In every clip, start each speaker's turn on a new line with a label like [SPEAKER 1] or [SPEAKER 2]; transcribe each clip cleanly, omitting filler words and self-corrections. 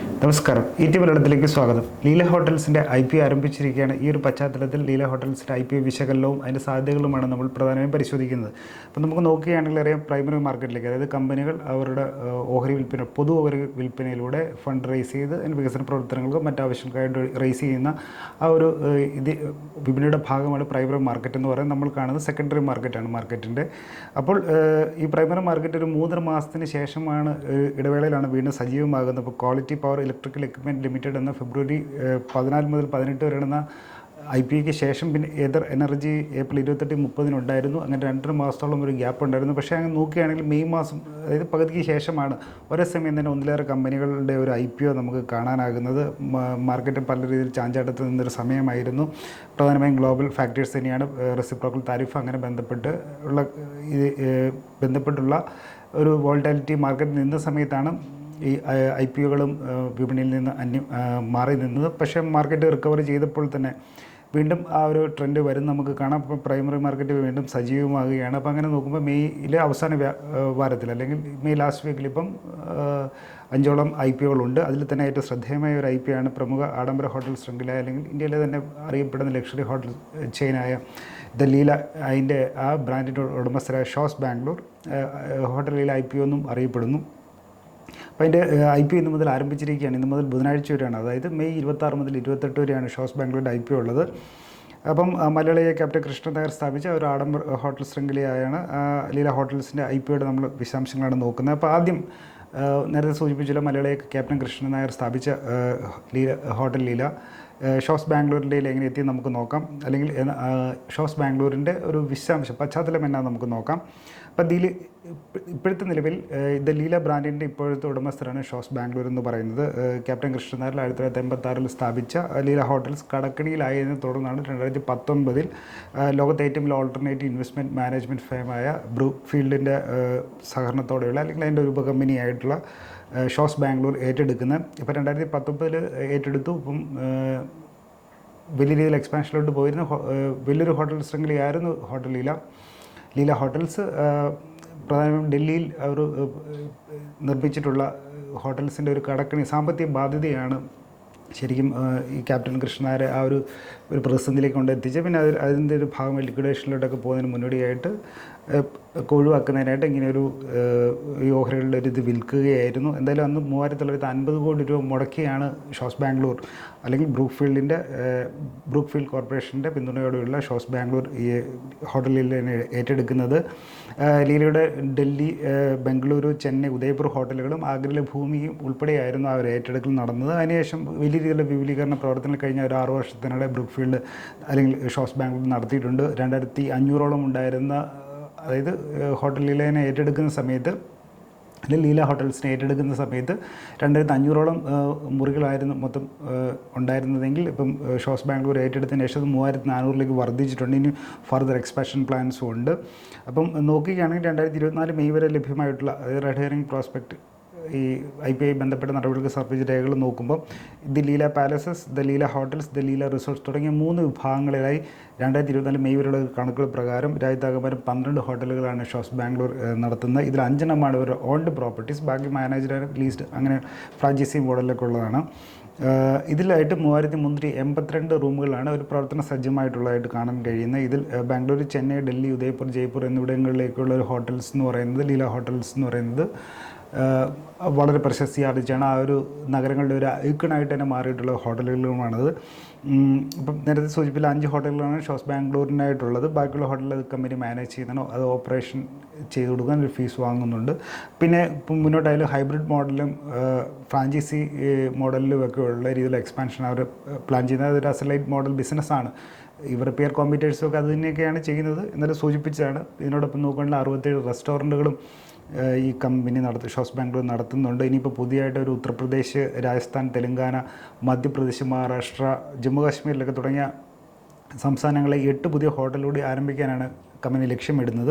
[SPEAKER 1] നമസ്കാരം. ET മലയാളത്തിലേക്ക് സ്വാഗതം. ലീല ഹോട്ടൽസിൻ്റെ IPO ആരംഭിച്ചിരിക്കുകയാണ്. ഈ ഒരു പശ്ചാത്തലത്തിൽ ലീല ഹോട്ടൽസിൻ്റെ IPO വിശകലനവും അതിൻ്റെ സാധ്യതകളുമാണ് നമ്മൾ പ്രധാനമായും പരിശോധിക്കുന്നത്. അപ്പോൾ നമുക്ക് നോക്കുകയാണെങ്കിൽ അറിയാം, പ്രൈമറി മാർക്കറ്റിലേക്ക്, അതായത് കമ്പനികൾ അവരുടെ ഓഹരി വിൽപ്പന, പൊതു ഓഹരി വിൽപ്പനയിലൂടെ ഫണ്ട് റേസ് ചെയ്ത് അതിന് വികസന പ്രവർത്തനങ്ങൾക്കും മറ്റാവശ്യങ്ങൾക്കായിട്ട് റേസ് ചെയ്യുന്ന ആ ഒരു വിപണിയുടെ ഭാഗമാണ് പ്രൈമറി മാർക്കറ്റ് എന്ന് പറയുന്നത്. നമ്മൾ കാണുന്നത് സെക്കൻഡറി മാർക്കറ്റാണ് മാർക്കറ്റിൻ്റെ. അപ്പോൾ ഈ പ്രൈമറി മാർക്കറ്റ് ഒരു 3.5 മാസത്തിന് ശേഷമാണ്, ഇടവേളയിലാണ് വീണ്ടും സജീവമാകുന്നത്. അപ്പോൾ quality power electrical equipment limited എന്ന ഫെബ്രുവരി 14 മുതൽ 18 വരെ നടന്ന IPOയ്ക്ക് ശേഷം പിന്നെ എതർ എനർജി ഏപ്രിൽ 28-30 ഉണ്ടായിരുന്നു. അങ്ങനെ 2.5 മാസത്തോളം ഒരു ഗ്യാപ്പ് ഉണ്ടായിരുന്നു. പക്ഷേ അങ്ങനെ നോക്കുകയാണെങ്കിൽ മെയ് മാസം, അതായത് പകുതിക്ക് ശേഷമാണ് ഒരേ സമയം തന്നെ ഒന്നിലേറെ കമ്പനികളുടെ ഒരു IPO നമുക്ക് കാണാനാകുന്നത്. മാർക്കറ്റ് പല രീതിയിൽ ചാഞ്ചാട്ടത്തിൽ നിന്നൊരു സമയമായിരുന്നു. പ്രധാനമായും ഗ്ലോബൽ ഫാക്ടേഴ്സ് തന്നെയാണ്. റെസിപ്രോക്കൽ താരിഫ് അങ്ങനെ ബന്ധപ്പെട്ടുള്ള ഒരു വോൾട്ടാലിറ്റി മാർക്കറ്റ് നിന്ന സമയത്താണ് ഈ IPOകളും വിപണിയിൽ നിന്ന് മാറി നിന്നത്. പക്ഷേ മാർക്കറ്റ് റിക്കവർ ചെയ്തപ്പോൾ തന്നെ വീണ്ടും ആ ഒരു ട്രെൻഡ് വരും നമുക്ക് കാണാം. ഇപ്പോൾ പ്രൈമറി മാർക്കറ്റ് വീണ്ടും സജീവമാകുകയാണ്. അപ്പോൾ അങ്ങനെ നോക്കുമ്പോൾ മെയ്യിലെ അവസാന വാരത്തിൽ, അല്ലെങ്കിൽ മെയ് ലാസ്റ്റ് വീക്കിൽ ഇപ്പം 5ഓളം IPOകളുണ്ട്. അതിൽ തന്നെ ഏറ്റവും ശ്രദ്ധേയമായ ഒരു IPO ആണ് പ്രമുഖ ആഡംബര ഹോട്ടൽ ശൃംഖല, അല്ലെങ്കിൽ ഇന്ത്യയിലെ തന്നെ അറിയപ്പെടുന്ന ലക്ഷറി ഹോട്ടൽ ചെയിനായ ദ ലീല, അതിൻ്റെ ആ ബ്രാൻഡിൻ്റെ ഉടമസ്ഥരായ ഷോസ് ബാംഗ്ലൂർ ഹോട്ടൽ ലീല IPO എന്നും അറിയപ്പെടുന്നു. അപ്പോൾ അതിൻ്റെ IPO ഇന്ന് മുതൽ ആരംഭിച്ചിരിക്കുകയാണ്. ഇന്ന് മുതൽ ബുധനാഴ്ച വരെയാണ്, അതായത് മെയ് 26 മുതൽ 28 വരെയാണ് ഷോസ് ബാംഗ്ലൂരിൻ്റെ IPO ഉള്ളത്. അപ്പം മലയാളിയെ ക്യാപ്റ്റൻ കൃഷ്ണൻ നായർ സ്ഥാപിച്ച ഒരു ആഡംബര ഹോട്ടൽ ശൃംഖലയാണ് ലീല ഹോട്ടൽസിൻ്റെ IPOയുടെ നമ്മൾ വിശദാംശങ്ങളാണ് നോക്കുന്നത്. അപ്പോൾ ആദ്യം നേരത്തെ സൂചിപ്പിച്ചില്ല, മലയാളിയെ ക്യാപ്റ്റൻ കൃഷ്ണൻ നായർ സ്ഥാപിച്ച ഹോട്ടൽ ലീല ഷോസ് ബാംഗ്ലൂരിൻ്റെ എങ്ങനെ എത്തി നമുക്ക് നോക്കാം. അല്ലെങ്കിൽ ഷോസ് ബാംഗ്ലൂരിൻ്റെ ഒരു വിശദാംശം, പശ്ചാത്തലം എന്നാണ് നമുക്ക് നോക്കാം. അപ്പോൾ ഇപ്പോഴത്തെ നിലവിൽ ദ ലീല ബ്രാൻഡിൻ്റെ ഇപ്പോഴത്തെ ഉടമസ്ഥരാണ് ഷോസ് ബാംഗ്ലൂർ എന്ന് പറയുന്നത്. ക്യാപ്റ്റൻ കൃഷ്ണൻ നായർ 1986 സ്ഥാപിച്ച ലീല ഹോട്ടൽസ് കടക്കണിയിലായതിനെ തുടർന്നാണ് 2019 ലോകത്തെ ഏറ്റവും വലിയ ഓൾട്ടർനേറ്റീവ് ഇൻവെസ്റ്റ്മെൻറ്റ് മാനേജ്മെൻറ്റ് ഫേമായ ബ്രൂക്ക് ഫീൽഡിൻ്റെ സഹകരണത്തോടെയുള്ള, അല്ലെങ്കിൽ അതിൻ്റെ ഒരു ഉപകമ്പനിയായിട്ടുള്ള ഷോസ് ബാംഗ്ലൂർ ഏറ്റെടുക്കുന്നത്. ഇപ്പോൾ 2019 ഏറ്റെടുത്തു. ഇപ്പം വലിയ രീതിയിൽ എക്സ്പാൻഷനിലോട്ട് പോയിരുന്ന വലിയൊരു ഹോട്ടൽ ശൃംഖലയായിരുന്നു ഹോട്ടൽ ലീല ഹോട്ടൽസ്. പ്രധാനമായും ഡൽഹിയിൽ അവർ നിർമ്മിച്ചിട്ടുള്ള ഹോട്ടൽസിൻ്റെ ഒരു കടക്കണി സാമ്പത്തിക ബാധ്യതയാണ് ശരിക്കും ഈ ക്യാപ്റ്റൻ കൃഷ്ണനായരെ ആ ഒരു പ്രതിസന്ധിയിലേക്ക് കൊണ്ടെത്തിച്ച്, പിന്നെ അതിൻ്റെ ഒരു ഭാഗമായി ലിക്വിഡേഷനിലോട്ടൊക്കെ പോകുന്നതിന് മുന്നോടിയായിട്ട് ഒഴിവാക്കുന്നതിനായിട്ട് ഇങ്ങനെയൊരു ഈ ഓഹരികളുടെ ഒരു ഇത് വിൽക്കുകയായിരുന്നു. എന്തായാലും അന്ന് 3,950 കോടി രൂപ മുടക്കിയാണ് ഷോസ് ബാംഗ്ലൂർ, അല്ലെങ്കിൽ ബ്രൂക്ക് ഫീൽഡ് കോർപ്പറേഷൻ്റെ പിന്തുണയോടെയുള്ള ഷോസ് ബാംഗ്ലൂർ ഈ ഹോട്ടൽ ലീലയെ ഏറ്റെടുക്കുന്നത്. ലീലയുടെ ഡൽഹി, ബംഗളൂരു, ചെന്നൈ, ഉദയ്പൂർ ഹോട്ടലുകളും ആഗ്രയിലെ ഭൂമിയും ഉൾപ്പെടെയായിരുന്നു ആ ഒരു ഏറ്റെടുക്കൽ നടന്നത്. അതിനുശേഷം വലിയ രീതിയിലുള്ള വിപുലീകരണ പ്രവർത്തനങ്ങൾ കഴിഞ്ഞ ഒരു 6 വർഷത്തിനിടെ ബ്രൂക്ക് ഫീൽഡ് അല്ലെങ്കിൽ ഷോസ് ബാംഗ്ലൂർ നടത്തിയിട്ടുണ്ട്. 2,500ഓളം ഉണ്ടായിരുന്ന, അതായത് ഹോട്ടൽ ലീലയെ ഏറ്റെടുക്കുന്ന സമയത്ത്, അല്ലെങ്കിൽ ലീല ഹോട്ടൽസിനെ ഏറ്റെടുക്കുന്ന സമയത്ത് 2,500ഓളം മുറികളായിരുന്നു മൊത്തം ഉണ്ടായിരുന്നതെങ്കിൽ ഇപ്പം ഷോസ് ബാംഗ്ലൂർ ഏറ്റെടുത്തതിന് ശേഷം 3,400ലേക്ക് വർദ്ധിച്ചിട്ടുണ്ട്. ഇനി ഫർദർ എക്സ്പാൻഷൻ പ്ലാൻസും ഉണ്ട്. അപ്പം നോക്കുകയാണെങ്കിൽ 2024 മെയ് വരെ ലഭ്യമായിട്ടുള്ള, അതായത് റെഡ് ഹെയറിംഗ് പ്രോസ്പെക്റ്റ്, ഈ IPO ബന്ധപ്പെട്ട നടപടികൾക്ക് സമർപ്പിച്ച രേഖകൾ നോക്കുമ്പോൾ the Leela palaces, the Leela hotels, the Leela resorts തുടങ്ങിയ 3 വിഭാഗങ്ങളിലായി 2024 മെയ് വരെയുള്ള കണക്കുകൾ പ്രകാരം രാജ്യത്താകമാനം 12 ഹോട്ടലുകളാണ് ഷോസ് ബാംഗ്ലൂർ നടത്തുന്നത്. ഇതിൽ 5 ഒരു ഓൺഡ് പ്രോപ്പർട്ടീസ്, ബാക്കി മാനേജർ ലീസ്ഡ്, അങ്ങനെ ഫ്രാഞ്ചൈസി മോഡലിലൊക്കെ ഉള്ളതാണ്. ഇതിലായിട്ട് 3,382 റൂമുകളാണ് ഒരു പ്രവർത്തന സജ്ജമായിട്ടുള്ളതായിട്ട് കാണാൻ കഴിയുന്നത്. ഇതിൽ ബാംഗ്ലൂർ, ചെന്നൈ, ഡൽഹി, ഉദയ്പൂർ, ജയ്പൂർ എന്നിവിടങ്ങളിലേക്കുള്ള ഒരു ഹോട്ടൽസ് എന്ന് പറയുന്നത്, ലീല ഹോട്ടൽസ് എന്ന് പറയുന്നത് വളരെ പ്രശസ്തി ആർജിച്ചാണ്. ആ ഒരു നഗരങ്ങളുടെ ഒരു ഐക്കണായിട്ട് തന്നെ മാറിയിട്ടുള്ള ഹോട്ടലുകളുമാണത്. ഇപ്പം നേരത്തെ സൂചിപ്പിച്ച 5 ഹോട്ടലുകളാണ് ഷോസ് ബാംഗ്ലൂരിനായിട്ടുള്ളത്. ബാക്കിയുള്ള ഹോട്ടലിൽ കമ്പനി മാനേജ് ചെയ്യുന്നതാണോ അത് ഓപ്പറേഷൻ ചെയ്ത് കൊടുക്കാൻ ഒരു ഫീസ് വാങ്ങുന്നുണ്ട്. പിന്നെ ഇപ്പം മുന്നോട്ടായാലും ഹൈബ്രിഡ് മോഡലും ഫ്രാഞ്ചൈസി മോഡലിലും ഒക്കെ ഉള്ള രീതിയിലുള്ള എക്സ്പാൻഷൻ അവർ പ്ലാൻ ചെയ്യുന്നത്. അതൊരു അസലൈറ്റ് മോഡൽ ബിസിനസ്സാണ്. ഇവർ പിയർ കോമ്പറ്റേഴ്സും ഒക്കെ അത് തന്നെയൊക്കെയാണ് ചെയ്യുന്നത്. എന്നാലും സൂചിപ്പിച്ചാണ്. ഇതിനോടൊപ്പം നോക്കുകയാണെങ്കിൽ 67 റെസ്റ്റോറൻറ്റുകളും ഈ കമ്പനി ഷോസ് ബാംഗ്ലൂർ നടത്തുന്നുണ്ട്. ഇനിയിപ്പോൾ പുതിയതായിട്ട് ഒരു ഉത്തർപ്രദേശ്, രാജസ്ഥാൻ, തെലങ്കാന, മധ്യപ്രദേശ്, മഹാരാഷ്ട്ര, ജമ്മു കാശ്മീരിലൊക്കെ തുടങ്ങിയ സംസ്ഥാനങ്ങളെ 8 പുതിയ ഹോട്ടലുകൂടി ആരംഭിക്കാനാണ് കമ്പനി ലക്ഷ്യമിടുന്നത്.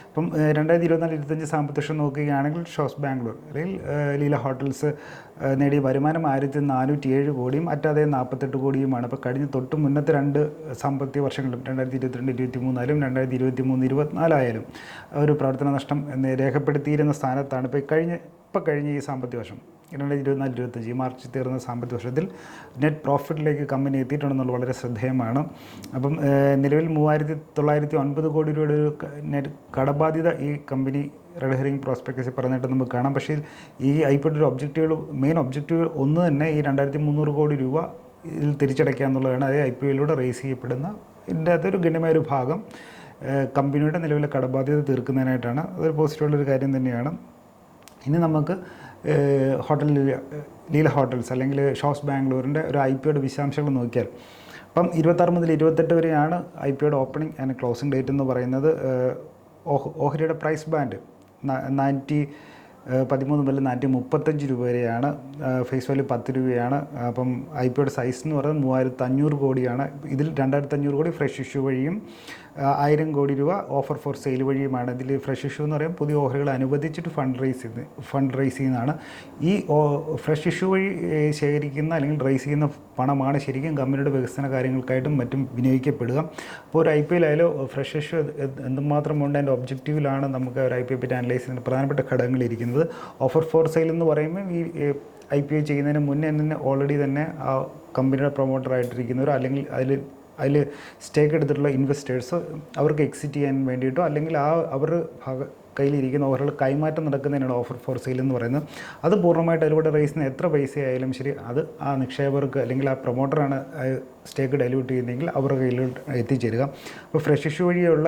[SPEAKER 1] അപ്പം 2024-25 സാമ്പത്തിക വർഷം നോക്കുകയാണെങ്കിൽ ഷോസ് ബാംഗ്ലൂർ അല്ലെങ്കിൽ ലീല ഹോട്ടൽസ് നേടിയ വരുമാനം 1,407 കോടിയും അറ്റാതെ 48 കോടിയുമാണ്. അപ്പോൾ കഴിഞ്ഞ തൊട്ട് മുന്നത്തെ 2 സാമ്പത്തിക വർഷങ്ങളിലും 2022-23 ആയാലും 2023-24 ആയാലും ഒരു പ്രവർത്തന നഷ്ടം രേഖപ്പെടുത്തിയിരുന്ന സ്ഥാനത്താണ് ഇപ്പോൾ കഴിഞ്ഞ ഈ സാമ്പത്തിക വർഷം 2024-25 മാർച്ച് തീർന്ന സാമ്പത്തിക വർഷത്തിൽ നെറ്റ് പ്രോഫിറ്റിലേക്ക് കമ്പനി എത്തിയിട്ടുണ്ടെന്നുള്ളത് വളരെ ശ്രദ്ധേയമാണ്. അപ്പം നിലവിൽ 3,909 കോടി രൂപയുടെ ഒരു നെറ്റ് കടബാധ്യത ഈ കമ്പനി റെഡ് ഹെറിംഗ് പ്രോസ്പെക്ടസിൽ പറഞ്ഞിട്ട് നമുക്ക് കാണാം. പക്ഷേ ഈ ഐപിഒയുടെ ഒരു മെയിൻ ഒബ്ജക്റ്റീവ് ഒന്ന് തന്നെ ഈ 2,300 കോടി രൂപ ഇതിൽ തിരിച്ചടയ്ക്കുക എന്നുള്ളതാണ്. അതേ IPOയിലൂടെ റേസ് ചെയ്യപ്പെടുന്ന ഇതിൻ്റെ അകത്തൊരു ഗണ്യമായൊരു ഭാഗം കമ്പനിയുടെ നിലവിലെ കടബാധ്യത തീർക്കുന്നതിനായിട്ടാണ്. അതൊരു പോസിറ്റീവുള്ളൊരു കാര്യം തന്നെയാണ്. ഇനി നമുക്ക് ലീല ഹോട്ടൽസ് അല്ലെങ്കിൽ ഷോസ് ബാംഗ്ലൂരിൻ്റെ ഒരു IPOയുടെ വിശദാംശങ്ങൾ നോക്കിയാൽ, അപ്പം 26 മുതൽ 28 വരെയാണ് IPOയുടെ ഓപ്പണിംഗ് ആൻഡ് ക്ലോസിംഗ് ഡേറ്റ് എന്ന് പറയുന്നത്. ഓഹരിയുടെ പ്രൈസ് ബാൻഡ് 413 മുതൽ 435 രൂപ വരെയാണ്. ഫേസ് വാല്യൂ 10 രൂപയാണ്. അപ്പം IPOയുടെ സൈസ് എന്ന് പറയുന്നത് 3,500 കോടിയാണ്. ഇതിൽ 2,500 കോടി ഫ്രഷ് ഇഷ്യൂ വഴിയും 1,000 കോടി രൂപ ഓഫർ ഫോർ സെയിൽ വഴിയുമാണ്. ഇതിൽ ഫ്രഷ് ഇഷ്യൂ എന്ന് പറയുമ്പോൾ പുതിയ ഓഹരികൾ അനുവദിച്ചിട്ട് ഫണ്ട് റേസ് ചെയ്യുന്നതാണ്. ഈ ഫ്രഷ് ഇഷ്യൂ വഴി ശേഖരിക്കുന്ന അല്ലെങ്കിൽ റേസ് ചെയ്യുന്ന പണമാണ് ശരിക്കും കമ്പനിയുടെ വികസന കാര്യങ്ങൾക്കായിട്ടും മറ്റും വിനിയോഗിക്കപ്പെടുക. അപ്പോൾ ഒരു IPOയിലായാലും ഫ്രഷ് ഇഷ്യൂ എന്തുമാത്രം ഉണ്ട്, അതിൻ്റെ ഒബ്ജക്റ്റീവിലാണ് നമുക്ക് ഒരു IPO പറ്റി അനലൈസ് ചെയ്യുന്ന പ്രധാനപ്പെട്ട ഘടകങ്ങളിരിക്കുന്നത്. ഓഫർ ഫോർ സെയിൽ എന്ന് പറയുമ്പോൾ ഈ IPO ചെയ്യുന്നതിന് മുന്നേ തന്നെ ഓൾറെഡി തന്നെ ആ കമ്പനിയുടെ പ്രൊമോട്ടറായിട്ടിരിക്കുന്നവരോ അല്ലെങ്കിൽ അതിൽ സ്റ്റേക്ക് എടുത്തിട്ടുള്ള ഇൻവെസ്റ്റേഴ്സ് അവർക്ക് എക്സിറ്റ് ചെയ്യാൻ വേണ്ടിയിട്ടോ അല്ലെങ്കിൽ അവർ കയ്യിലിരിക്കുന്ന ഓഹരികൾ കൈമാറ്റം നടക്കുന്നതിനാണ് ഓഫർ ഫോർ സെയിൽ എന്ന് പറയുന്നത്. അത് പൂർണ്ണമായിട്ട് അതിലൂടെ റേസ് ചെയ്യുന്ന എത്ര പൈസയായാലും ശരി, അത് ആ നിക്ഷേപകർക്ക് അല്ലെങ്കിൽ ആ പ്രൊമോട്ടറാണ് സ്റ്റേക്ക് ഡൈല്യൂട്ട് ചെയ്യുന്നതെങ്കിൽ അവരുടെ കയ്യിൽ എത്തിച്ചേരുക. അപ്പോൾ ഫ്രഷ് ഇഷ്യൂ വഴിയുള്ള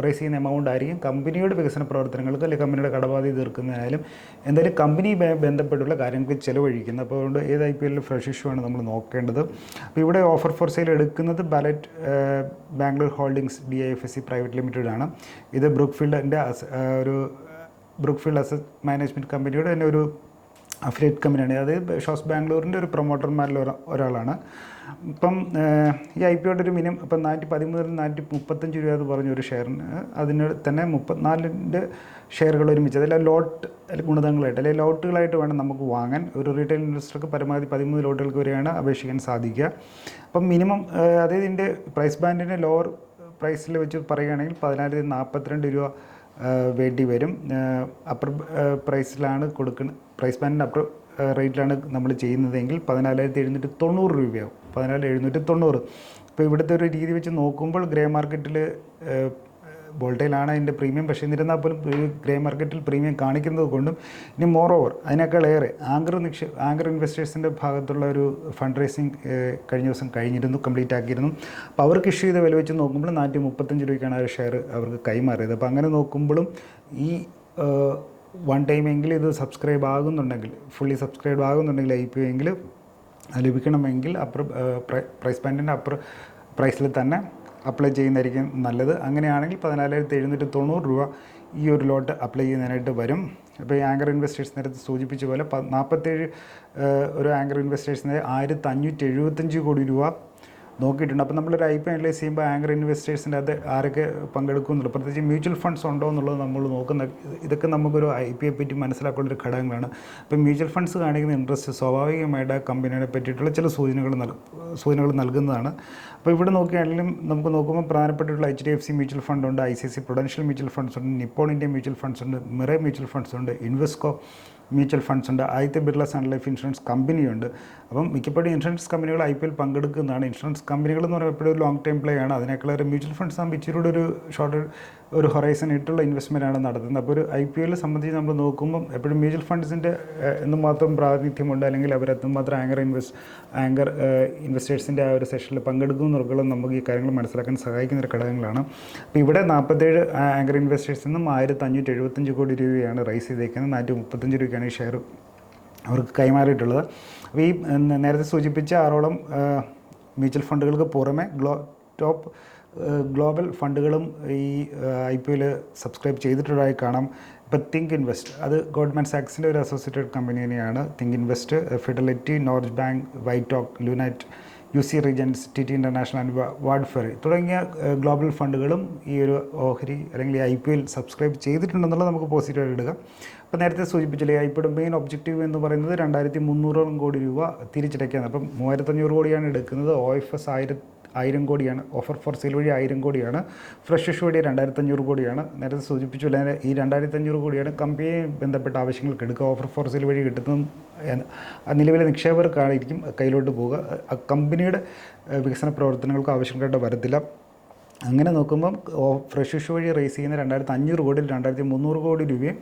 [SPEAKER 1] റേസ് ചെയ്യുന്ന എമൗണ്ട് ആയിരിക്കും കമ്പനിയുടെ വികസന പ്രവർത്തനങ്ങൾക്ക് അല്ലെങ്കിൽ കമ്പനിയുടെ കടബാധ്യത തീർക്കുന്നതിനായാലും എന്തായാലും കമ്പനിയുമായി ബന്ധപ്പെട്ടുള്ള കാര്യങ്ങൾക്ക് ചിലവഴിക്കുന്നത്. അപ്പോൾ അതുകൊണ്ട് ഏത് IPOയിലും ഫ്രഷ് ഇഷ്യൂ ആണ് നമ്മൾ നോക്കേണ്ടത്. അപ്പോൾ ഇവിടെ ഓഫർ ഫോർ സെയിൽ എടുക്കുന്നത് ballot Bangalore holdings DIFSC private limited ആണ്. ഇത് ബ്രൂക്ക്ഫീൽഡിൻ്റെ അസറ്റ് മാനേജ്മെൻറ്റ് കമ്പനിയുടെ തന്നെ ഒരു അഫിലിയേറ്റ് കമ്പനിയാണ്. അത് ഷോസ് ബാംഗ്ലൂരിൻ്റെ ഒരു പ്രൊമോട്ടർമാരിൽ ഒരാളാണ്. ഇപ്പം ഈ IPOയുടെ ഒരു മിനിമം ഇപ്പം 413 മുതൽ 435 രൂപ എന്ന് പറഞ്ഞ ഒരു ഷെയറിന് അതിന് തന്നെ 34 ഷെയറുകൾ ഒരുമിച്ച് അതെല്ലാം ലോട്ട് ഗുണിതങ്ങളായിട്ട് അല്ലെങ്കിൽ ലോട്ടുകളായിട്ട് വേണം നമുക്ക് വാങ്ങാൻ. ഒരു റീറ്റെയിൽ ഇൻവെസ്റ്റർക്ക് പരമാവധി 13 ലോട്ടുകൾക്ക് വരെയാണ് അപേക്ഷിക്കാൻ സാധിക്കുക. അപ്പം മിനിമം അതായത് ഇതിൻ്റെ പ്രൈസ് ബാൻഡിൻ്റെ ലോവർ പ്രൈസിൽ വെച്ച് പറയുകയാണെങ്കിൽ 14,042 രൂപ വേണ്ടി വരും. അപ്പർ പ്രൈസിലാണ് കൊടുക്കുന്നത്, പ്രൈസ് ബാൻഡിൻ്റെ അപ്പർ റേറ്റിലാണ് നമ്മൾ ചെയ്യുന്നതെങ്കിൽ 14,790 രൂപയാവും. 14,790. ഇപ്പോൾ ഇവിടുത്തെ ഒരു രീതി വെച്ച് നോക്കുമ്പോൾ ഗ്രേ മാർക്കറ്റിൽ വോൾട്ടൈലാണ് അതിൻ്റെ പ്രീമിയം. പക്ഷേ എന്നിരുന്നാൽ പോലും ഗ്രേ മാർക്കറ്റിൽ പ്രീമിയം കാണിക്കുന്നത് കൊണ്ടും ഇനി മോർ ഓവർ അതിനേക്കാൾ ഏറെ ആങ്കർ ഇൻവെസ്റ്റേഴ്സിൻ്റെ ഭാഗത്തുള്ള ഒരു ഫണ്ട് റേസിങ് കഴിഞ്ഞ ദിവസം കംപ്ലീറ്റ് ആക്കിയിരുന്നു. അപ്പോൾ അവർക്ക് ഇഷ്യൂ ചെയ്ത വില വെച്ച് നോക്കുമ്പോൾ 435 രൂപയ്ക്കാണ് ആ ഷെയർ അവർക്ക് കൈമാറിയത്. അപ്പോൾ അങ്ങനെ നോക്കുമ്പോഴും ഈ വൺ ടൈം എങ്കിലും ഇത് ഫുള്ളി സബ്സ്ക്രൈബ് ആകുന്നുണ്ടെങ്കിൽ IPO എങ്കിൽ ലഭിക്കണമെങ്കിൽ പ്രൈസ് ബാൻഡിൻ്റെ അപ്പർ പ്രൈസിൽ തന്നെ അപ്ലൈ ചെയ്യുന്നതായിരിക്കും നല്ലത്. അങ്ങനെയാണെങ്കിൽ 14,790 രൂപ ഈ ഒരു ലോട്ട് അപ്ലൈ ചെയ്യുന്നതിനായിട്ട് വരും. അപ്പോൾ ഈ ആങ്കർ ഇൻവെസ്റ്റേഴ്സ് നേരത്തെ സൂചിപ്പിച്ച പോലെ 47 ഒരു ആങ്കർ ഇൻവെസ്റ്റേഴ്സിന് 1,575 കോടി രൂപ നോക്കിയിട്ടുണ്ട്. അപ്പോൾ നമ്മളൊരു IPO അനലൈസ് ചെയ്യുമ്പോൾ ആങ്കർ ഇൻവെസ്റ്റേഴ്സിൻ്റെ അത് ആരൊക്കെ പങ്കെടുക്കുന്നുള്ളൂ, പ്രത്യേകിച്ച് മ്യൂച്വൽ ഫണ്ട്സ് ഉണ്ടോ എന്നുള്ളത് നമ്മൾ നോക്കുന്ന ഇതൊക്കെ നമുക്കൊരു IPOയെ പറ്റി മനസ്സിലാക്കേണ്ട ഘടകങ്ങളാണ്. അപ്പോൾ മ്യൂച്വൽ ഫണ്ട്സ് കാണിക്കുന്ന ഇൻട്രസ്റ്റ് സ്വാഭാവികമായിട്ട് ആ കമ്പനിയെ പറ്റിയിട്ടുള്ള ചില സൂചനകൾ നൽകുന്നതാണ്. അപ്പോൾ ഇവിടെ നോക്കുകയാണെങ്കിലും നമുക്ക് നോക്കുമ്പോൾ പ്രധാനപ്പെട്ടിട്ടുള്ള HDFC മ്യൂച്വൽ ഫണ്ട് ഉണ്ട്, ICICI പ്രൊഡൻഷ്യൽ മ്യൂച്വൽ ഫണ്ട്സ് ഉണ്ട്, നിപ്പോൺ ഇന്ത്യ മ്യൂച്വൽ ഫണ്ട്സ് ഉണ്ട്, മിറേ മ്യൂച്വൽ ഫണ്ട്സ് ഉണ്ട്, ഇൻവെസ്കോ മ്യൂച്വൽ ഫണ്ട്സ് ഉണ്ട്, Aditya Birla sun life insurance കമ്പനിയുണ്ട്. അപ്പം മിക്കപ്പോഴും ഇൻഷുറൻസ് കമ്പനികൾ IPOയിൽ പങ്കെടുക്കുന്നതാണ്. ഇൻഷുറൻസ് കമ്പനികൾ എന്ന് പറയുമ്പോൾ എപ്പോഴും ഒരു ലോങ് ടൈം പ്ലേ ആണ്. അതിനേക്കാളൊരു മ്യൂച്വൽ ഫണ്ട്സ് ആകുമ്പോൾ ഇച്ചിരി ഒരു ഒരു ഹൊറൈസൺ ഇട്ടുള്ള ഇൻവെസ്റ്റ്മെൻ്റ് ആണ് നടത്തുന്നത്. അപ്പോൾ ഒരു IPOയിൽ സംബന്ധിച്ച് നമ്മൾ നോക്കുമ്പം എപ്പോഴും മ്യൂച്വൽ ഫണ്ട്സിൻ്റെ എന്തുമാത്രം പ്രാതിനിധ്യമുണ്ട് അല്ലെങ്കിൽ അവർ എത്രമാത്രം ആങ്കർ ഇൻവെസ്റ്റേഴ്സിൻ്റെ ആ ഒരു സെഷനിൽ പങ്കെടുക്കും എന്നുള്ളത് നമുക്ക് ഈ കാര്യങ്ങൾ മനസ്സിലാക്കാൻ സഹായിക്കുന്ന ഒരു ഘടകങ്ങളാണ്. അപ്പോൾ ഇവിടെ 47 ആങ്കർ ഇൻവെസ്റ്റേഴ്സിൽ നിന്നും 1,575 കോടി രൂപയാണ് റൈസ് ചെയ്തേക്കുന്നത്. 435 രൂപയ്ക്കാണ് ഈ ഷെയർ അവർക്ക് കൈമാറിയിട്ടുള്ളത്. അപ്പോൾ ഈ നേരത്തെ സൂചിപ്പിച്ച 6ഓളം മ്യൂച്വൽ ഫണ്ടുകൾക്ക് പുറമെ ടോപ്പ് ഗ്ലോബൽ ഫണ്ടുകളും ഈ IPOയിൽ സബ്സ്ക്രൈബ് ചെയ്തിട്ടുള്ളതായി കാണാം. ഇപ്പോൾ തിങ്ക് ഇൻവെസ്റ്റ് അത് ഗോൾഡ്മാൻ സാക്സിൻ്റെ ഒരു അസോസിയേറ്റഡ് കമ്പനി തന്നെയാണ്. Think invest, Fidelity, Norges bank, Whiteoak, Lunate, UC Regents, TT international and വാഡ്ഫെറി തുടങ്ങിയ ഗ്ലോബൽ ഫണ്ടുകളും ഈ ഒരു ഓഹരി അല്ലെങ്കിൽ IPOയിൽ സബ്സ്ക്രൈബ് ചെയ്തിട്ടുണ്ടെന്നുള്ളത് നമുക്ക് പോസിറ്റീവായിട്ട് എടുക്കാം. അപ്പോൾ നേരത്തെ സൂചിപ്പിച്ചില്ലേ IPOയുടെ മെയിൻ ഒബ്ജക്റ്റീവ് എന്ന് പറയുന്നത് 2,300 കോടി രൂപ തിരിച്ചടയ്ക്കുകയാണ്. അപ്പം 3,500 കോടിയാണ് എടുക്കുന്നത്. OFS 1000 കോടിയാണ്. ഓഫർ ഫോർ സെയിൽ വഴി 1000 കോടിയാണ്. ഫ്രഷ് ഇഷ്യൂ വഴി 2500 കോടിയാണ്. നേരത്തെ സൂചിപ്പിച്ചു, അല്ലെങ്കിൽ ഈ 2500 കോടിയാണ് കമ്പനിയെ ബന്ധപ്പെട്ട ആവശ്യങ്ങൾക്ക് എടുക്കുക. ഓഫർ ഫോർ സെയിൽ വഴി കിട്ടുന്നതും നിലവിലെ നിക്ഷേപകർക്കായിരിക്കും കയ്യിലോട്ട് പോവുക. കമ്പനിയുടെ വികസന പ്രവർത്തനങ്ങൾക്ക് ആവശ്യമായിട്ട് വരത്തില്ല. അങ്ങനെ നോക്കുമ്പം ഫ്രഷ് ഇഷ്യൂ വഴി റേസ് ചെയ്യുന്ന 2500 കോടിയിൽ 2300 കോടി രൂപയും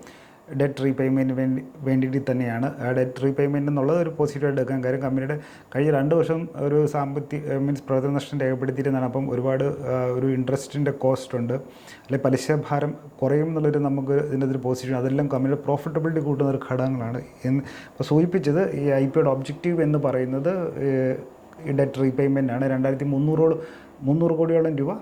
[SPEAKER 1] ഡെറ്റ് റീപേയ്മെൻറ്റിന് വേണ്ടിയിട്ട് തന്നെയാണ്. ആ ഡെറ്റ് റീപേയ്മെൻറ്റ് എന്നുള്ളത് ഒരു പോസിറ്റീവായിട്ട് എടുക്കാൻ കാര്യം കമ്പനിയുടെ കഴിഞ്ഞ 2 വർഷം ഒരു പ്രവർത്തന നഷ്ടം രേഖപ്പെടുത്തിയിരുന്നതാണ്. അപ്പം ഒരുപാട് ഒരു ഇൻട്രസ്റ്റിൻ്റെ കോസ്റ്റ് ഉണ്ട്, അല്ലെങ്കിൽ പലിശ ഭാരം കുറയും എന്നുള്ളൊരു നമുക്ക് ഇതിൻ്റെ ഒരു പോസിറ്റീവ്. അതെല്ലാം കമ്പനിയുടെ പ്രോഫിറ്റബിലിറ്റി കൂട്ടുന്ന ഒരു ഘടകങ്ങളാണ്. ഇപ്പോൾ സൂചിപ്പിച്ചത് ഈ IPOയുടെ ഒബ്ജക്റ്റീവ് എന്ന് പറയുന്നത് ഈ ഡെറ്റ് റീപേയ്മെൻറ്റാണ്. 2300 കോടിയോളം രൂപ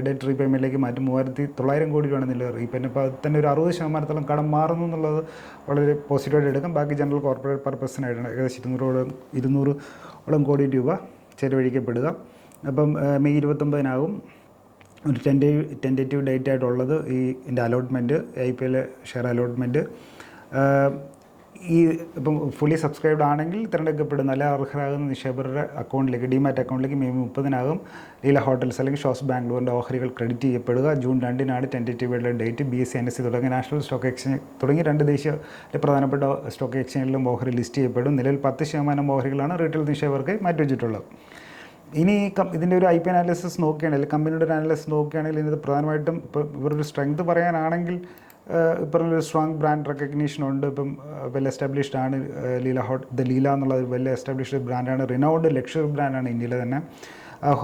[SPEAKER 1] ഡെറ്റ് റീപേയ്മെൻറ്റിലേക്ക് മാറ്റും. 3900 കോടി രൂപയാണ് നില റീപേയ്മെൻറ്റ്. അപ്പോൾ അത് തന്നെ ഒരു 60% കടം മാറുന്നു എന്നുള്ളത് വളരെ പോസിറ്റീവായിട്ട് എടുക്കാം. ബാക്കി ജനറൽ കോർപ്പറേറ്റ് പർപ്പസിനായിട്ടാണ് ഏകദേശം 200 കോടി രൂപ ചെലവഴിക്കപ്പെടുക. അപ്പം മെയ് 29 ഒരു ടെൻറ്റേറ്റീവ് ഡേറ്റ് ആയിട്ടുള്ളത് ഇതിൻ്റെ അലോട്ട്മെൻറ്റ്, IPL ഷെയർ അലോട്ട്മെൻറ്റ്. ഇപ്പം ഫുള്ളി സബ്സ്ക്രൈബ്ഡ് ആണെങ്കിൽ തിരഞ്ഞെടുക്കപ്പെടുന്ന അല്ലെ അർഹരാകുന്ന നിക്ഷേപകരുടെ അക്കൗണ്ടിലേക്ക്, ഡിമാറ്റ് അക്കൗണ്ടിലേക്ക് മെയ് 30 ലീല ഹോട്ടൽസ് അല്ലെങ്കിൽ ഷോസ് ബാംഗ്ലൂരിൻ്റെ ഓഹരികൾ ക്രെഡിറ്റ് ചെയ്യപ്പെടുക. June 2 tentative date. BSE NSE തുടങ്ങിയ നാഷണൽ സ്റ്റോക്ക് എക്സ്ചേഞ്ച് തുടങ്ങി 2 ദേശീയ പ്രധാനപ്പെട്ട സ്റ്റോക്ക് എക്സ്ചേഞ്ചിലും ഓഹരി ലിസ്റ്റ് ചെയ്യപ്പെടും. നിലവിൽ 10% ഓഹരികളാണ് റീറ്റെയിൽ നിക്ഷേപകർക്ക് മാറ്റിവെച്ചിട്ടുള്ളത്. ഇനി ഇതിൻ്റെ ഒരു IP അനാലിസിസ് നോക്കുകയാണെങ്കിൽ, കമ്പനിയുടെ ഒരു അനാലിസിസ് നോക്കുകയാണെങ്കിൽ ഇതിനകത്ത് പ്രധാനമായിട്ടും ഇപ്പോൾ ഇവരൊരു സ്ട്രെങ്ത് പറയാനാണെങ്കിൽ ഇപ്പം ഒരു സ്ട്രോങ് ബ്രാൻഡ് റെക്കഗ്നീഷൻ ഉണ്ട്. ഇപ്പം വെൽ എസ്റ്റാബ്ലിഷ്ഡ് ആണ് ലീല എന്നുള്ള ഒരു വെൽ എസ്റ്റാബ്ലിഷ്ഡ് ബ്രാൻഡാണ്. റിനൗഡ് ലക്ഷറി ബ്രാൻഡാണ് ഇന്ത്യയിലെ തന്നെ.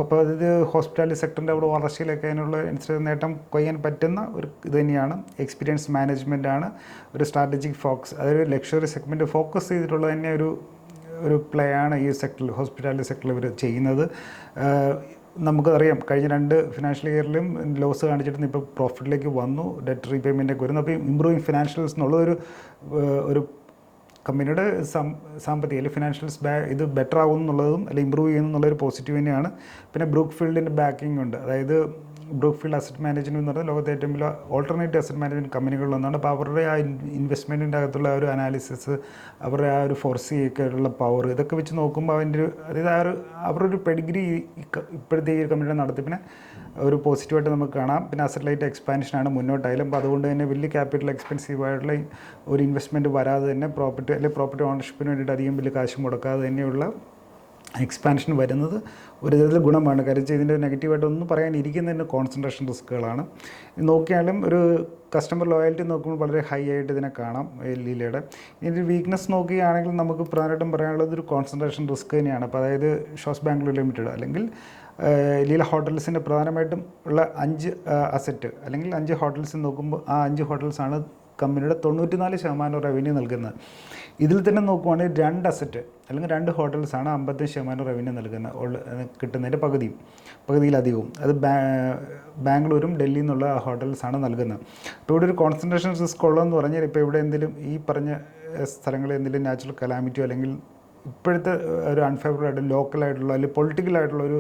[SPEAKER 1] അപ്പോൾ ഇത് ഹോസ്പിറ്റാലിറ്റി സെക്ടറിൻ്റെ അവിടെ വളർച്ചയിലൊക്കെ അതിനുള്ള നേട്ടം കൊയ്യാൻ പറ്റുന്ന ഒരു ഇത് തന്നെയാണ്. എക്സ്പീരിയൻസ് മാനേജ്മെൻ്റ് ആണ്, ഒരു സ്ട്രാറ്റജിക് ഫോക്കസ്, അതൊരു ലക്ഷറി സെഗ്മെൻറ്റ് ഫോക്കസ് ചെയ്തിട്ടുള്ള തന്നെ ഒരു പ്ലേ ആണ് ഈ സെക്ടറിൽ, ഹോസ്പിറ്റാലിറ്റി സെക്ടറിൽ ഇവർ ചെയ്യുന്നത്. നമുക്കറിയാം കഴിഞ്ഞ 2 ഫിനാൻഷ്യൽ ഇയറിലും ലോസ് കാണിച്ചിട്ട് ഇപ്പോൾ പ്രോഫിറ്റിലേക്ക് വന്നു, ഡെറ്റ് റീപേയ്മെൻറ്റൊക്കെ വരുന്നു. അപ്പോൾ ഇമ്പ്രൂവിങ് ഫിനാൻഷ്യൽസ് എന്നുള്ളതൊരു ഒരു കമ്പനിയുടെ സാമ്പത്തിക അല്ലെങ്കിൽ ഫിനാൻഷ്യൽസ് ഇത് ബെറ്റർ ആകും എന്നുള്ളതും അല്ലെങ്കിൽ ഇമ്പ്രൂവ് ചെയ്യുന്നു എന്നുള്ളൊരു പോസിറ്റീവ് തന്നെയാണ്. പിന്നെ ബ്രൂക്ക് ഫീൽഡിൻ്റെ ബാക്കിംഗ് ഉണ്ട്. അതായത് ബ്രൂക്ക് ഫീൽഡ് അസറ്റ് മാനേജ്മെൻറ്റ് എന്ന് പറഞ്ഞാൽ ലോകത്തെ ഏറ്റവും വലിയ ഓൾട്ടർനേറ്റീവ് അസറ്റ് മാനേജ്മെൻറ്റ് കമ്പനികളിലൊന്നാണ്. അപ്പോൾ അവരുടെ ആ ഇൻവെസ്റ്റ്മെൻറ്റിൻ്റെ അകത്തുള്ള ഒരു അനാലിസിസ്, അവരുടെ ആ ഒരു ഫോർസിയൊക്കെ ഉള്ള പവർ, ഇതൊക്കെ വെച്ച് നോക്കുമ്പോൾ അതായത് അവരുടെ ഒരു പെഡിഗ്രി ഇപ്പോഴത്തെ ഈ കമ്പനിയുടെ നടത്തിപ്പിനെ ഒരു പോസിറ്റീവായിട്ട് നമുക്ക് കാണാം. പിന്നെ അസറ്റ് ലൈറ്റ് എക്സ്പാൻഷനാണ് മുന്നോട്ടായാലും. അപ്പോൾ അതുകൊണ്ട് തന്നെ വലിയ ക്യാപിറ്റൽ എക്സ്പെൻസീവായിട്ടുള്ള ഒരു ഇൻവെസ്റ്റ്മെൻറ്റ് വരാതെ തന്നെ പ്രോപ്പർട്ടി ഓണർഷിപ്പിന് വേണ്ടിയിട്ട് അധികം വലിയ കാശ് മുടക്കാതെ തന്നെയുള്ള എക്സ്പാൻഷൻ വരുന്നത് ഒരു വിധത്തിൽ ഗുണമാണ്. കാര്യം ഇതിൻ്റെ നെഗറ്റീവായിട്ടൊന്നും പറയാനിരിക്കുന്നതിൻ്റെ കോൺസെൻട്രേഷൻ റിസ്ക്കുകളാണ്. നോക്കിയാലും ഒരു കസ്റ്റമർ ലോയൽറ്റി നോക്കുമ്പോൾ വളരെ ഹൈ ആയിട്ട് ഇതിനെ കാണാം ലീലയുടെ. ഇതിൻ്റെ വീക്ക്നെസ് നോക്കുകയാണെങ്കിൽ നമുക്ക് പ്രധാനമായിട്ടും പറയാനുള്ളത് ഒരു കോൺസെൻട്രേഷൻ റിസ്ക് തന്നെയാണ്. അപ്പോൾ അതായത് ഷോസ് ബാംഗ്ലൂർ ലിമിറ്റഡ് അല്ലെങ്കിൽ ലീല ഹോട്ടൽസിൻ്റെ പ്രധാനമായിട്ടും ഉള്ള 5 അസറ്റ് അല്ലെങ്കിൽ 5 ഹോട്ടൽസ് നോക്കുമ്പോൾ ആ 5 ഹോട്ടൽസാണ് കമ്പനിയുടെ 94% റവന്യൂ നൽകുന്നത്. ഇതിൽ തന്നെ നോക്കുവാണെങ്കിൽ 2 അസറ്റ് അല്ലെങ്കിൽ 2 ഹോട്ടൽസാണ് 55% റവന്യൂ കിട്ടുന്നതിൻ്റെ പകുതിയിലധികവും. അത് ബാംഗ്ലൂരും ഡൽഹിയിൽ നിന്നുള്ള ഹോട്ടൽസാണ് നൽകുന്നത്. അപ്പോൾ ഇവിടെ ഒരു കോൺസെൻട്രേഷൻ റിസ്ക് ഉള്ളതെന്ന് പറഞ്ഞാൽ ഇപ്പോൾ ഇവിടെ എന്തെങ്കിലും ഈ പറഞ്ഞ സ്ഥലങ്ങളിൽ എന്തെങ്കിലും നാച്ചുറൽ കലാമിറ്റിയോ അല്ലെങ്കിൽ ഇപ്പോഴത്തെ ഒരു അൺഫേവറബിൾ ആയിട്ട് ലോക്കലായിട്ടുള്ള അല്ലെങ്കിൽ പൊളിറ്റിക്കലായിട്ടുള്ള ഒരു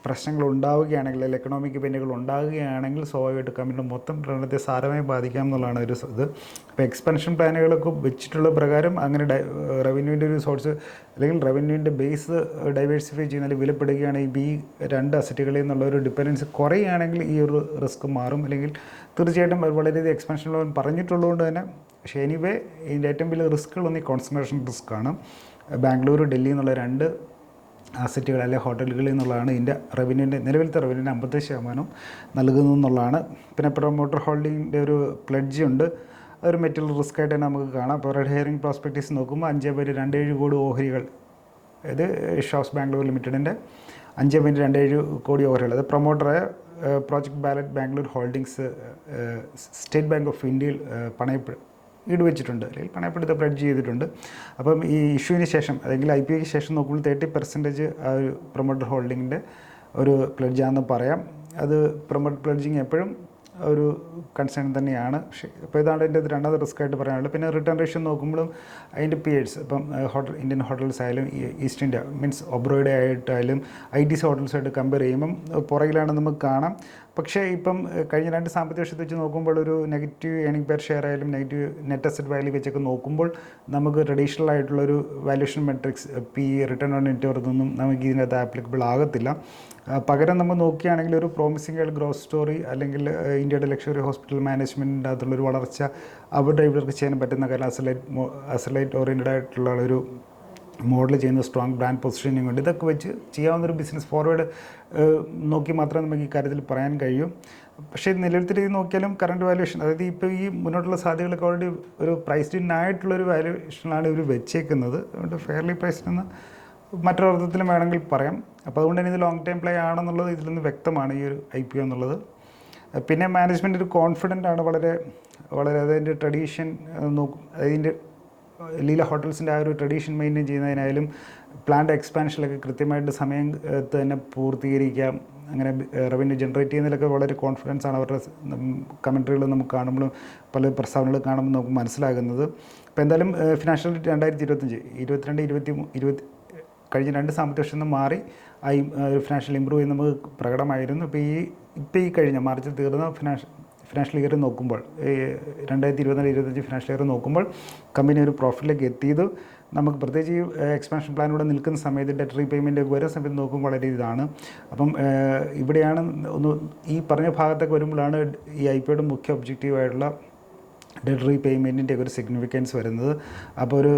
[SPEAKER 1] പ്രശ്നങ്ങൾ ഉണ്ടാവുകയാണെങ്കിൽ, അല്ലെങ്കിൽ എക്കണോമിക് ഇവൻറ്റുകൾ ഉണ്ടാകുകയാണെങ്കിൽ സ്വാഭാവികമായിട്ട് കമ്പനിയുടെ മൊത്തം പ്രകടനത്തെ സാരമായി ബാധിക്കാം എന്നുള്ളതാണ് ഒരു ഇത്. അപ്പോൾ എക്സ്പെൻഷൻ പ്ലാനുകളൊക്കെ വെച്ചിട്ടുള്ള പ്രകാരം അങ്ങനെ റവന്യൂവിൻ്റെ ഒരു സോഴ്സ് അല്ലെങ്കിൽ റവന്യൂവിൻ്റെ ബേസ് ഡൈവേഴ്സിഫൈ ചെയ്യുന്നതിൽ വിലപ്പെടുകയാണെങ്കിൽ ഈ 2 അസറ്റുകളിൽ നിന്നുള്ള ഒരു ഡിപ്പെൻഡൻസ് കുറയുകയാണെങ്കിൽ ഈ ഒരു റിസ്ക് മാറും. അല്ലെങ്കിൽ തീർച്ചയായിട്ടും വളരെയധികം എക്സ്പെൻഷൻ ലോൺ പറഞ്ഞിട്ടുള്ളതുകൊണ്ട് തന്നെ. പക്ഷേ എനിവേ ഇതിൻ്റെ ഏറ്റവും വലിയ റിസ്ക്കുകളൊന്നും ഈ കോൺസെൻട്രേഷൻ റിസ്ക്കാണ്. ബാംഗ്ലൂർ, ഡൽഹി എന്നുള്ള 2 അസറ്റുകൾ അല്ലെങ്കിൽ ഹോട്ടലുകളിൽ നിന്നുള്ളതാണ് ഇതിൻ്റെ നിലവിലത്തെ റവന്യൂവിൻ്റെ 50% നൽകുന്നു എന്നുള്ളതാണ്. പിന്നെ പ്രൊമോട്ടർ ഹോൾഡിങ്ങിൻ്റെ ഒരു പ്ലെഡ്ജ് ഉണ്ട്. അതൊരു മെറ്റീരിയൽ റിസ്ക് ആയിട്ട് തന്നെ നമുക്ക് കാണാം. അപ്പോൾ റെഡ് ഹെയറിംഗ് പ്രോസ്പെക്റ്റീവ്സ് നോക്കുമ്പോൾ 5.27 കോടി ഓഹരികൾ, ഇത് ഷോസ് ബാംഗ്ലൂർ ലിമിറ്റഡിൻ്റെ 5.27 കോടി ഓഹരികൾ, അത് പ്രൊമോട്ടറായ project ballet Bangalore holdings state bank of ഇന്ത്യയിൽ ഈടുവെച്ചിട്ടുണ്ട് അല്ലെങ്കിൽ പണയപ്പെടുത്ത പ്ലെഡ്ജ് ചെയ്തിട്ടുണ്ട്. അപ്പം ഈ ഇഷ്യൂവിന് ശേഷം അല്ലെങ്കിൽ IPOയ്ക്ക് ശേഷം നോക്കുമ്പോൾ 30% ആ ഒരു പ്രൊമോട്ടർ ഹോൾഡിങ്ങിൻ്റെ ഒരു പ്ലെഡ്ജാണെന്ന് പറയാം. അത് പ്രൊമോട്ടർ പ്ലെഡ്ജിങ് എപ്പോഴും ഒരു കൺസേൺ തന്നെയാണ്. പക്ഷേ ഇപ്പോൾ ഇതാണ് എൻ്റെ 2ാമത് റിസ്ക് ആയിട്ട് പറയാനുള്ളത്. പിന്നെ റിട്ടേൺ റേഷ്യോ നോക്കുമ്പോഴും അതിൻ്റെ പിയേഴ്സ് ഇപ്പം ഇന്ത്യൻ ഹോട്ടൽസ് ആയാലും ഈസ്റ്റ് ഇന്ത്യ ഒബ്രോയുടെ ആയിട്ടായാലും ITC ഹോട്ടൽസായിട്ട് കമ്പയർ ചെയ്യുമ്പം പുറകിലാണെന്ന് നമുക്ക് കാണാം. പക്ഷേ ഇപ്പം കഴിഞ്ഞ 2 സാമ്പത്തിക വർഷത്തെ വെച്ച് നോക്കുമ്പോൾ ഒരു നെഗറ്റീവ് ഏണിംഗ് പെർ ഷെയർ ആയാലും നെഗറ്റീവ് നെറ്റ് അസറ്റ് വാല്യൂ വെച്ചൊക്കെ നോക്കുമ്പോൾ നമുക്ക് ട്രഡീഷണൽ ആയിട്ടുള്ളൊരു valuation matrix return on net worth നമുക്ക് ഇതിനകത്ത് ആപ്ലിക്കബിൾ ആകത്തില്ല. പകരം നമ്മൾ നോക്കുകയാണെങ്കിൽ ഒരു പ്രോമിസിംഗ് ആയിട്ട് ഗ്രോത്ത് സ്റ്റോറി അല്ലെങ്കിൽ ഇന്ത്യയുടെ ലക്ഷറി ഹോസ്പിറ്റൽ മാനേജ്മെൻറ്റിൻ്റെ അകത്തുള്ളൊരു വളർച്ച അവരുടെ ഇവർക്ക് ചെയ്യാൻ പറ്റുന്ന കാര്യം അസലൈറ്റ് ഓറിയൻറ്റഡ് ആയിട്ടുള്ള ഒരു മോഡൽ ചെയ്യുന്ന സ്ട്രോങ് ബ്രാൻഡ് പൊസിഷനിങ് ഉണ്ട്. ഇതൊക്കെ വെച്ച് ചെയ്യാവുന്നൊരു ബിസിനസ് ഫോർവേഡ് നോക്കി മാത്രമേ നമുക്ക് ഈ കാര്യത്തിൽ പറയാൻ കഴിയൂ. പക്ഷേ നിലവിലത്തെ രീതി നോക്കിയാലും കറണ്ട് വാല്യൂഷൻ, അതായത് ഇപ്പോൾ ഈ മുന്നോട്ടുള്ള സാധ്യതകളൊക്കെ ഓൾറെഡി ഒരു പ്രൈസ്ഡ് ഇൻ ആയിട്ടുള്ളൊരു വാല്യൂഷനാണ് ഇവർ വെച്ചേക്കുന്നത്. അതുകൊണ്ട് ഫെയർലി പ്രൈസ്ഡ് എന്ന് മറ്റൊരർത്ഥത്തിലും വേണമെങ്കിൽ പറയാം. അപ്പോൾ അതുകൊണ്ട് തന്നെ ഇത് ലോങ് ടൈം പ്ലേ ആണെന്നുള്ളത് ഇതിൽ നിന്ന് വ്യക്തമാണ് ഈ ഒരു IPO എന്നുള്ളത്. പിന്നെ മാനേജ്മെൻറ്റ് ഒരു കോൺഫിഡൻ്റ് ആണ്, വളരെ അതിൻ്റെ ട്രഡീഷൻ നോക്കും, അതിൻ്റെ ലീല ഹോട്ടൽസിൻ്റെ ആ ഒരു ട്രഡീഷൻ മെയിൻറ്റെയിൻ ചെയ്യുന്നതിനായാലും പ്ലാന്റ് എക്സ്പാൻഷനിലൊക്കെ കൃത്യമായിട്ട് സമയത്ത് തന്നെ പൂർത്തീകരിക്കാം, അങ്ങനെ റവന്യൂ ജനറേറ്റ് ചെയ്യുന്നതിലൊക്കെ വളരെ കോൺഫിഡൻസ് ആണ് അവരുടെ കമൻട്രികൾ നമുക്ക് കാണുമ്പോഴും പല പ്രസ്താവനകൾ കാണുമ്പോൾ നമുക്ക് മനസ്സിലാകുന്നത്. അപ്പോൾ എന്തായാലും ഫിനാൻഷ്യൽ 2022-23 കഴിഞ്ഞ 2 സാമ്പത്തിക വർഷം നിന്ന് മാറി ഫിനാൻഷ്യൽ ഇമ്പ്രൂവ് ചെയ്യുന്ന നമുക്ക് പ്രകടമായിരുന്നു. ഇപ്പോൾ ഈ കഴിഞ്ഞ മാർച്ചിൽ തീർന്ന ഫിനാൻഷ്യൽ ഇയർ നോക്കുമ്പോൾ 2024-25 ഫിനാൻഷ്യൽ ഇയർ നോക്കുമ്പോൾ കമ്പനി ഒരു പ്രോഫിറ്റിലേക്ക് എത്തിയത് നമുക്ക് പ്രത്യേകിച്ച് ഈ എക്സ്പാൻഷൻ പ്ലാനിലൂടെ നിൽക്കുന്ന സമയത്ത് ഡെറ്റ് റീപേയ്മെൻ്റ് വരുന്ന സമയത്ത് നോക്കുമ്പോൾ വളരെ ഇതാണ്. അപ്പം ഇവിടെയാണ് ഈ പറഞ്ഞ ഭാഗത്തൊക്കെ വരുമ്പോഴാണ് ഈ IPOയുടെ മുഖ്യ ഒബ്ജക്റ്റീവായിട്ടുള്ള ഡെറ്റ് റീപേയ്മെൻറ്റിൻ്റെ ഒരു സിഗ്നിഫിക്കൻസ് വരുന്നത്. അപ്പോൾ ഒരു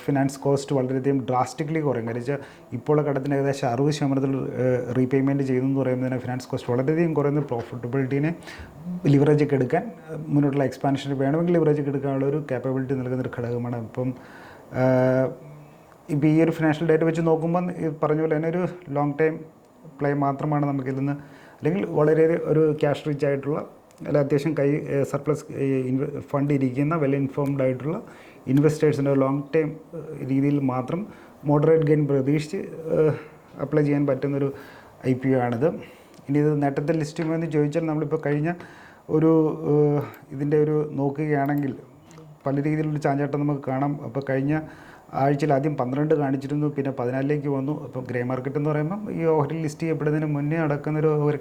[SPEAKER 1] ഫിനാൻസ് കോസ്റ്റ് വളരെയധികം ഡ്രാസ്റ്റിക്കലി കുറയും. കാര്യം വെച്ചാൽ ഇപ്പോഴുള്ള കടത്തിന് ഏകദേശം 60% റീപേയ്മെൻറ്റ് ചെയ്യുന്നതെന്ന് പറയുന്നതിന് ഫിനാൻസ് കോസ്റ്റ് വളരെയധികം കുറയുന്ന പ്രോഫിറ്റബിലിറ്റീനെ ലിവറേജൊക്കെ എടുക്കാൻ, മുന്നോട്ടുള്ള എക്സ്പാൻഷന് വേണമെങ്കിൽ ലിവറേജൊക്കെ എടുക്കാനുള്ള ഒരു കാപ്പബിലിറ്റി നൽകുന്നൊരു ഘടകമാണ്. ഇപ്പം ഇപ്പോൾ ഈ ഒരു ഫിനാൻഷ്യൽ ഡേറ്റ വെച്ച് നോക്കുമ്പോൾ പറഞ്ഞ പോലെ തന്നെ ഒരു ലോങ് ടൈം പ്ലേ മാത്രമാണ് നമുക്കിൽ നിന്ന്, അല്ലെങ്കിൽ വളരെ ഒരു ക്യാഷ് റിച്ച് ആയിട്ടുള്ള അല്ല അത്യാവശ്യം സർപ്ലസ് ഫണ്ട് ഇരിക്കുന്ന വെൽ ഇൻഫോംഡ് ആയിട്ടുള്ള ഇൻവെസ്റ്റേഴ്സിൻ്റെ ലോങ് ടൈം രീതിയിൽ മാത്രം മോഡറേറ്റ് ഗെയിൻ പ്രതീക്ഷിച്ച് അപ്ലൈ ചെയ്യാൻ പറ്റുന്നൊരു IPO ആണിത്. ഇനി ഇത് നേട്ടത്തിൽ ലിസ്റ്റ് ചെയ്യുമെന്ന് ചോദിച്ചാൽ നമ്മളിപ്പോൾ കഴിഞ്ഞ ഒരു ഇതിൻ്റെ ഒരു നോക്കുകയാണെങ്കിൽ പല രീതിയിലുള്ള ചാഞ്ചാട്ടം നമുക്ക് കാണാം. അപ്പോൾ കഴിഞ്ഞ ആഴ്ചയിൽ ആദ്യം 12 കാണിച്ചിരുന്നു, പിന്നെ 14ലേക്ക് വന്നു. അപ്പോൾ ഗ്രേ മാർക്കറ്റ് എന്ന് പറയുമ്പം ഈ ഓഹരിൽ ലിസ്റ്റ് ചെയ്യപ്പെടുന്നതിന് മുന്നേ നടക്കുന്നൊരു ഒരു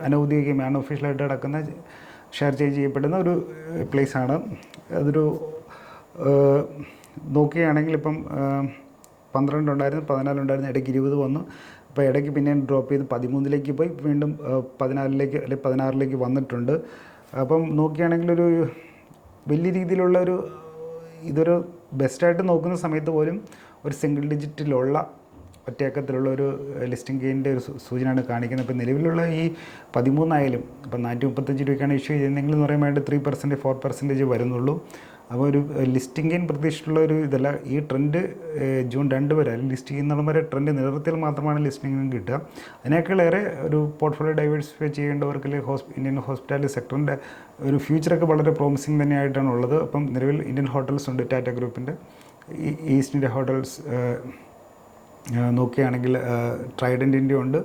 [SPEAKER 1] അനൗദ്യോഗികം അൺഒഫീഷ്യലായിട്ട് നടക്കുന്ന ഷെയർ ചേഞ്ച് ചെയ്യപ്പെടുന്ന ഒരു പ്ലേസാണ്. അതൊരു നോക്കുകയാണെങ്കിൽ ഇപ്പം 12 ഉണ്ടായിരുന്നു, 14 ഉണ്ടായിരുന്നു, ഇടയ്ക്ക് 20 വന്നു. അപ്പോൾ ഇടയ്ക്ക് പിന്നെയും ഡ്രോപ്പ് ചെയ്ത് 13ലേക്ക് പോയി, വീണ്ടും 14ലേക്ക് അല്ലെങ്കിൽ 16ലേക്ക് വന്നിട്ടുണ്ട്. അപ്പം നോക്കുകയാണെങ്കിൽ ഒരു വലിയ രീതിയിലുള്ള ഇതൊരു ബെസ്റ്റായിട്ട് നോക്കുന്ന സമയത്ത് പോലും ഒരു സിംഗിൾ ഡിജിറ്റിലുള്ള ഒറ്റയക്കത്തിലുള്ള ഒരു ലിസ്റ്റിംഗ് ഗെയിനിൻ്റെ ഒരു സൂചനയാണ് കാണിക്കുന്നത്. ഇപ്പോൾ നിലവിലുള്ള ഈ 13 ആയാലും ഇപ്പം 435 രൂപയ്ക്കാണ് ഇഷ്യൂ ചെയ്യുന്നതെങ്കിൽ എന്ന് പറയുമ്പോൾ 3%, 4% വരുന്നുള്ളൂ. അപ്പോൾ ഒരു ലിസ്റ്റിംഗ് ഗെയിൻ പ്രതീക്ഷിച്ചിട്ടുള്ള ഒരു ഇതല്ല. ഈ ട്രെൻഡ് ജൂൺ 2 വരെ ലിസ്റ്റ് ചെയ്യുന്നിടം വരെ ട്രെൻഡ് നിലനിർത്തിയാൽ മാത്രമാണ് ലിസ്റ്റിംഗ് ഗെയിൻ കിട്ടുക. അതിനേക്കാളേറെ ഒരു പോർട്ട്ഫോളിയോ ഡൈവേഴ്സിഫൈ ചെയ്യേണ്ടവർക്ക് ഇന്ത്യൻ ഹോസ്പിറ്റാലിറ്റി സെക്ടറിൻ്റെ ഒരു ഫ്യൂച്ചറൊക്കെ വളരെ പ്രോമിസിങ് തന്നെയായിട്ടാണ് ഉള്ളത്. അപ്പം നിലവിൽ ഇന്ത്യൻ ഹോട്ടൽസ് ഉണ്ട്, ടാറ്റ ഗ്രൂപ്പിൻ്റെ ഈസ്റ്റ് ഇന്ത്യ ഹോട്ടൽസ് നോക്കുകയാണെങ്കിൽ ട്രൈഡൻറ്റിൻ്റെ ഉണ്ട്,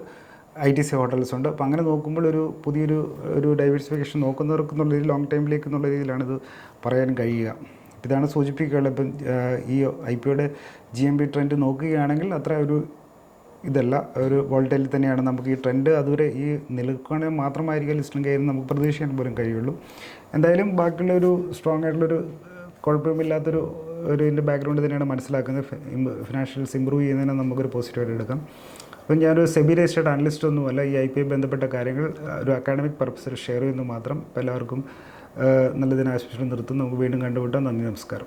[SPEAKER 1] ITC ഹോട്ടൽസ് ഉണ്ട്. അപ്പോൾ അങ്ങനെ നോക്കുമ്പോൾ ഒരു പുതിയൊരു ഡൈവേഴ്സിഫിക്കേഷൻ നോക്കുന്നവർക്കെന്നുള്ള രീതിയിൽ ലോങ് ടൈമിലേക്ക് എന്നുള്ള രീതിയിലാണിത് പറയാൻ കഴിയുക. ഇതാണ് സൂചിപ്പിക്കുകയുള്ളത്. ഇപ്പം ഈ IPOയുടെ GMB ട്രെൻഡ് നോക്കുകയാണെങ്കിൽ അത്ര ഒരു ഇതല്ല, ഒരു വോൾട്ടൈലിൽ തന്നെയാണ്. നമുക്ക് ഈ ട്രെൻഡ് അതുവരെ ഈ നിൽക്കുകയാണെങ്കിൽ മാത്രമായിരിക്കും ലിസ്റ്റിംഗ് കയറി നമുക്ക് പ്രതീക്ഷിക്കാൻ പോലും കഴിയുള്ളൂ. എന്തായാലും ബാക്കിയുള്ള ഒരു സ്ട്രോങ് ആയിട്ടുള്ളൊരു കുഴപ്പമില്ലാത്തൊരു ഇതിൻ്റെ ബാക്ക്ഗ്രൗണ്ട് തന്നെയാണ് മനസ്സിലാക്കുന്നത്. ഫിനാൻഷ്യൽസ് ഇമ്പ്രൂവ് ചെയ്യുന്നതിനെ നമുക്കൊരു പോസിറ്റീവായിട്ട് എടുക്കാം. അപ്പം ഞാനൊരു സെബി രജിസ്റ്റേർഡ് അനലിസ്റ്റ് ഒന്നുമല്ല. ഈ IPO ബന്ധപ്പെട്ട കാര്യങ്ങൾ ഒരു അക്കാഡമിക് പർപ്പസിൽ ഷെയർ ചെയ്യുന്നു മാത്രം. അപ്പോൾ എല്ലാവർക്കും നല്ലതിനെ ആശംസിച്ച് നിർത്തുന്നു. നമുക്ക് വീണ്ടും കണ്ടുമുട്ടാം. നന്ദി, നമസ്കാരം.